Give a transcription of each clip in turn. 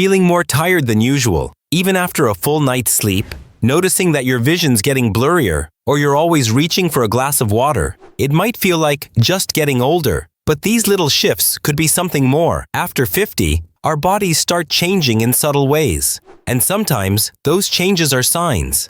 feeling more tired than usual, even after a full night's sleep, noticing that your vision's getting blurrier, or you're always reaching for a glass of water. It might feel like just getting older, but these little shifts could be something more. After 50, our bodies start changing in subtle ways. And sometimes, those changes are signs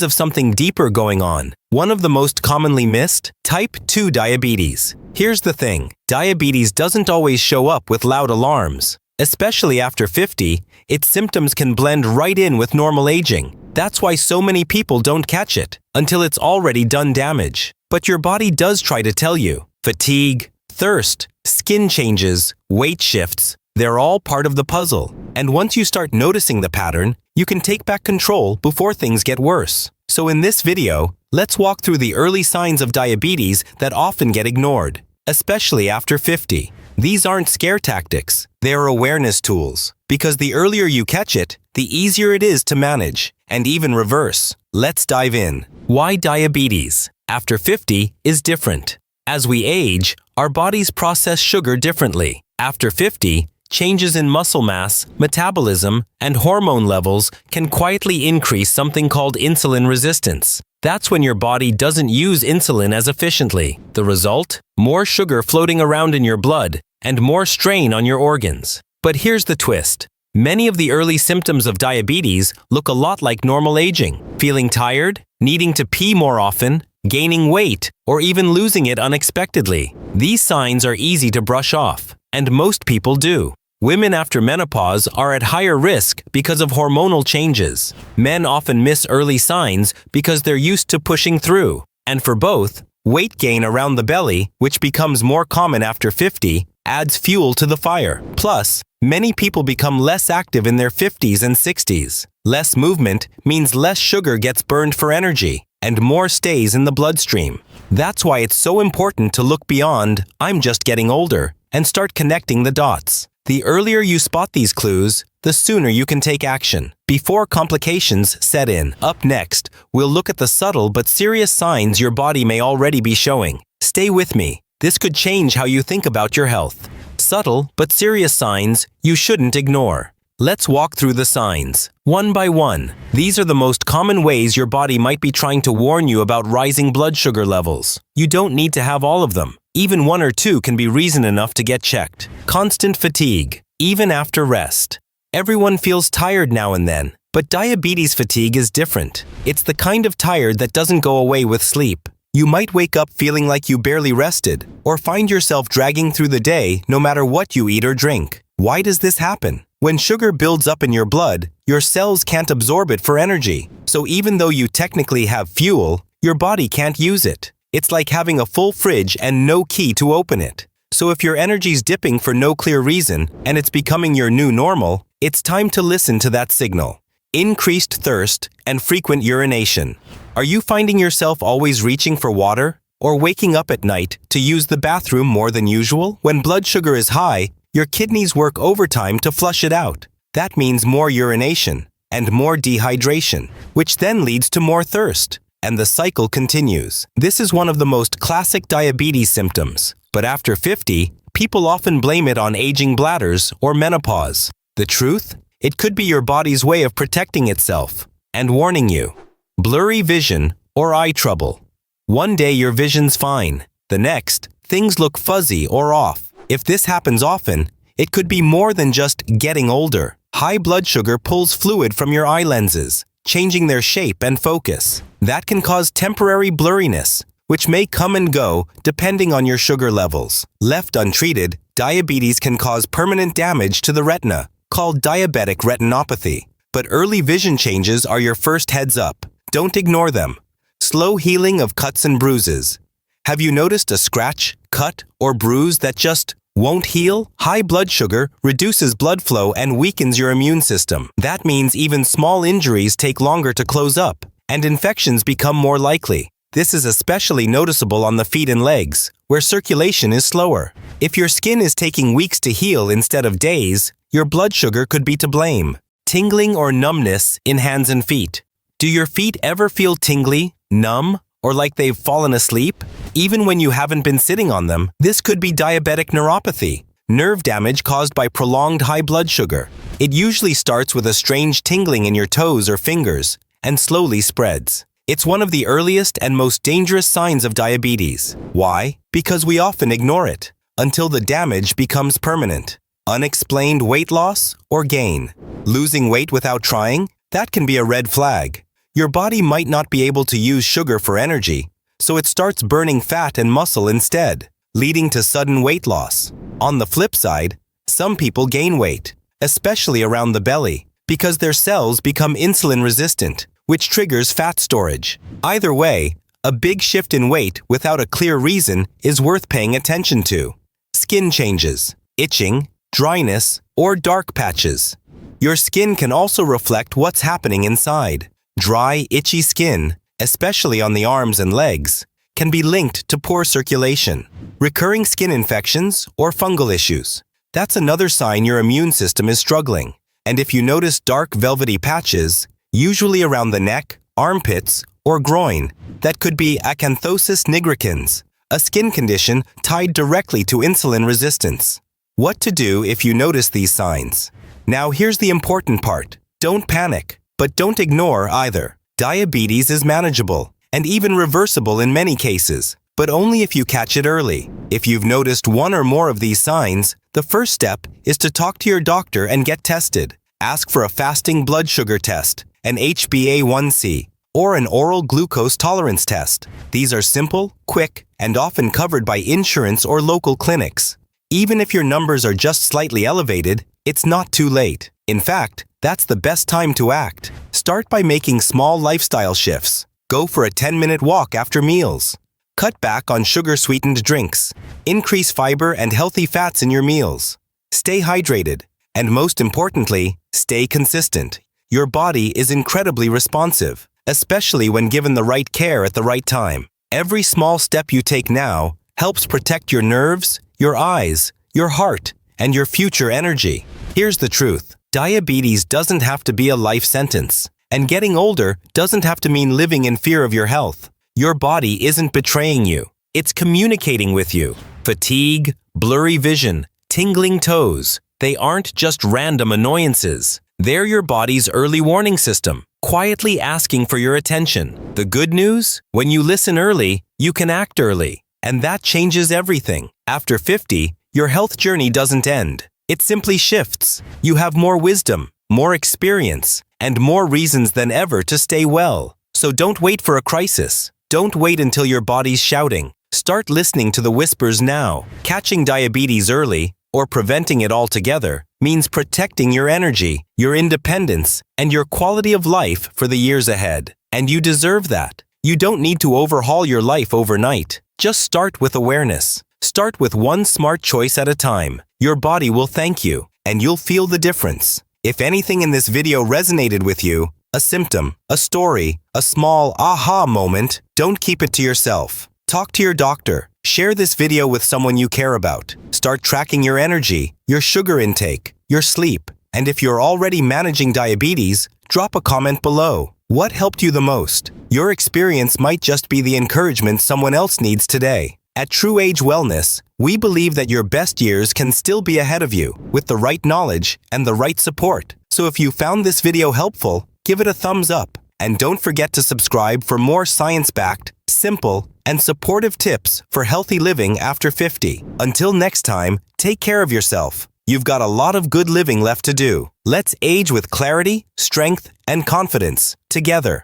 of something deeper going on. One of the most commonly missed? Type 2 diabetes. Here's the thing, diabetes doesn't always show up with loud alarms. Especially after 50, its symptoms can blend right in with normal aging. That's why so many people don't catch it until it's already done damage. But your body does try to tell you. Fatigue, thirst, skin changes, weight shifts, they're all part of the puzzle. And once you start noticing the pattern, you can take back control before things get worse. So in this video, let's walk through the early signs of diabetes that often get ignored, especially after 50. These aren't scare tactics, they're awareness tools. Because the earlier you catch it, the easier it is to manage, and even reverse. Let's dive in. Why diabetes after 50 is different. As we age, our bodies process sugar differently. After 50, changes in muscle mass, metabolism, and hormone levels can quietly increase something called insulin resistance. That's when your body doesn't use insulin as efficiently. The result? More sugar floating around in your blood and more strain on your organs. But here's the twist. Many of the early symptoms of diabetes look a lot like normal aging. Feeling tired, needing to pee more often, gaining weight, or even losing it unexpectedly. These signs are easy to brush off, and most people do. Women after menopause are at higher risk because of hormonal changes. Men often miss early signs because they're used to pushing through. And for both, weight gain around the belly, which becomes more common after 50, adds fuel to the fire. Plus, many people become less active in their 50s and 60s. Less movement means less sugar gets burned for energy, and more stays in the bloodstream. That's why it's so important to look beyond "I'm just getting older" and start connecting the dots. The earlier you spot these clues, the sooner you can take action, before complications set in. Up next, we'll look at the subtle but serious signs your body may already be showing. Stay with me. This could change how you think about your health. Subtle but serious signs you shouldn't ignore. Let's walk through the signs, one by one. These are the most common ways your body might be trying to warn you about rising blood sugar levels. You don't need to have all of them. Even one or two can be reason enough to get checked. Constant fatigue, even after rest. Everyone feels tired now and then, but diabetes fatigue is different. It's the kind of tired that doesn't go away with sleep. You might wake up feeling like you barely rested, or find yourself dragging through the day no matter what you eat or drink. Why does this happen? When sugar builds up in your blood, your cells can't absorb it for energy. So even though you technically have fuel, your body can't use it. It's like having a full fridge and no key to open it. So if your energy's dipping for no clear reason, and it's becoming your new normal, it's time to listen to that signal. Increased thirst and frequent urination. Are you finding yourself always reaching for water? Or waking up at night to use the bathroom more than usual? When blood sugar is high, your kidneys work overtime to flush it out. That means more urination and more dehydration, which then leads to more thirst. And the cycle continues. This is one of the most classic diabetes symptoms. But after 50, people often blame it on aging bladders or menopause. The truth? It could be your body's way of protecting itself and warning you. Blurry vision or eye trouble. One day your vision's fine. The next, things look fuzzy or off. If this happens often, it could be more than just getting older. High blood sugar pulls fluid from your eye lenses, changing their shape and focus. That can cause temporary blurriness, which may come and go depending on your sugar levels. Left untreated, diabetes can cause permanent damage to the retina, called diabetic retinopathy. But early vision changes are your first heads up. Don't ignore them. Slow healing of cuts and bruises. Have you noticed a scratch, cut, or bruise that just won't heal? High blood sugar reduces blood flow and weakens your immune system. That means even small injuries take longer to close up, and infections become more likely. This is especially noticeable on the feet and legs, where circulation is slower. If your skin is taking weeks to heal instead of days, your blood sugar could be to blame. Tingling or numbness in hands and feet. Do your feet ever feel tingly, numb, or like they've fallen asleep? Even when you haven't been sitting on them, this could be diabetic neuropathy. nerve damage caused by prolonged high blood sugar. It usually starts with a strange tingling in your toes or fingers and slowly spreads. It's one of the earliest and most dangerous signs of diabetes. Why? Because we often ignore it until the damage becomes permanent. Unexplained weight loss or gain. Losing weight without trying? That can be a red flag. Your body might not be able to use sugar for energy, so it starts burning fat and muscle instead, leading to sudden weight loss. On the flip side, some people gain weight, especially around the belly, because their cells become insulin resistant, which triggers fat storage. Either way, a big shift in weight without a clear reason is worth paying attention to. Skin changes, itching, dryness, or dark patches. Your skin can also reflect what's happening inside. Dry, itchy skin, especially on the arms and legs, can be linked to poor circulation. Recurring skin infections or fungal issues. That's another sign your immune system is struggling. And if you notice dark velvety patches, usually around the neck, armpits, or groin, that could be acanthosis nigricans, a skin condition tied directly to insulin resistance. What to do if you notice these signs? Now here's the important part. Don't panic, but don't ignore either. Diabetes is manageable and even reversible in many cases, but only if you catch it early. If you've noticed one or more of these signs, the first step is to talk to your doctor and get tested. Ask for a fasting blood sugar test, an HbA1c, or an oral glucose tolerance test. These are simple, quick, and often covered by insurance or local clinics. Even if your numbers are just slightly elevated, it's not too late. In fact, that's the best time to act. Start by making small lifestyle shifts. Go for a 10-minute walk after meals. Cut back on sugar-sweetened drinks. Increase fiber and healthy fats in your meals. Stay hydrated. And most importantly, stay consistent. Your body is incredibly responsive, especially when given the right care at the right time. Every small step you take now helps protect your nerves, your eyes, your heart, and your future energy. Here's the truth. Diabetes doesn't have to be a life sentence, and getting older doesn't have to mean living in fear of your health. Your body isn't betraying you. It's communicating with you. Fatigue, blurry vision, tingling toes. They aren't just random annoyances. They're your body's early warning system, quietly asking for your attention. The good news? When you listen early, you can act early. And that changes everything. After 50, your health journey doesn't end. It simply shifts. You have more wisdom, more experience, and more reasons than ever to stay well. So don't wait for a crisis. Don't wait until your body's shouting. Start listening to the whispers now. Catching diabetes early, or preventing it altogether, means protecting your energy, your independence, and your quality of life for the years ahead. And you deserve that. You don't need to overhaul your life overnight. Just start with awareness. Start with one smart choice at a time. Your body will thank you, and you'll feel the difference. If anything in this video resonated with you, a symptom, a story, a small aha moment, don't keep it to yourself. Talk to your doctor. Share this video with someone you care about. Start tracking your energy, your sugar intake, your sleep. And if you're already managing diabetes, drop a comment below. What helped you the most? Your experience might just be the encouragement someone else needs today. At True Age Wellness, we believe that your best years can still be ahead of you with the right knowledge and the right support. So if you found this video helpful, give it a thumbs up. And don't forget to subscribe for more science-backed, simple, and supportive tips for healthy living after 50. Until next time, take care of yourself. You've got a lot of good living left to do. Let's age with clarity, strength, and confidence together.